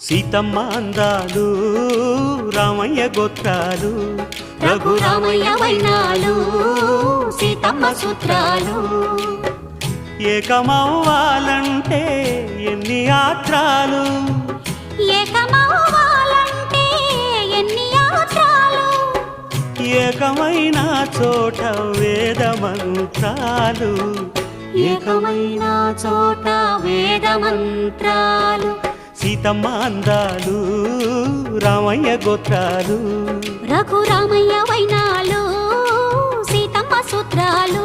సీతమ్మ అందాలు రామయ్య గోత్రాలు రఘురామయ్య వైనాలు సీతమ్మ సూత్రాలు ఏకమవ్వాలంటే ఎన్ని యాత్రాలు ఏకమవ్వాలంటే ఎన్ని యాత్రాలు ఏకమైన చోట వేద మంత్రాలు ఏకమైన చోట వేద మంత్రాలు సీతమ్మ అందాలు రామయ్య గోత్రాలు రఘురామయ్య వైనాలు సీతమ్మ సూత్రాలు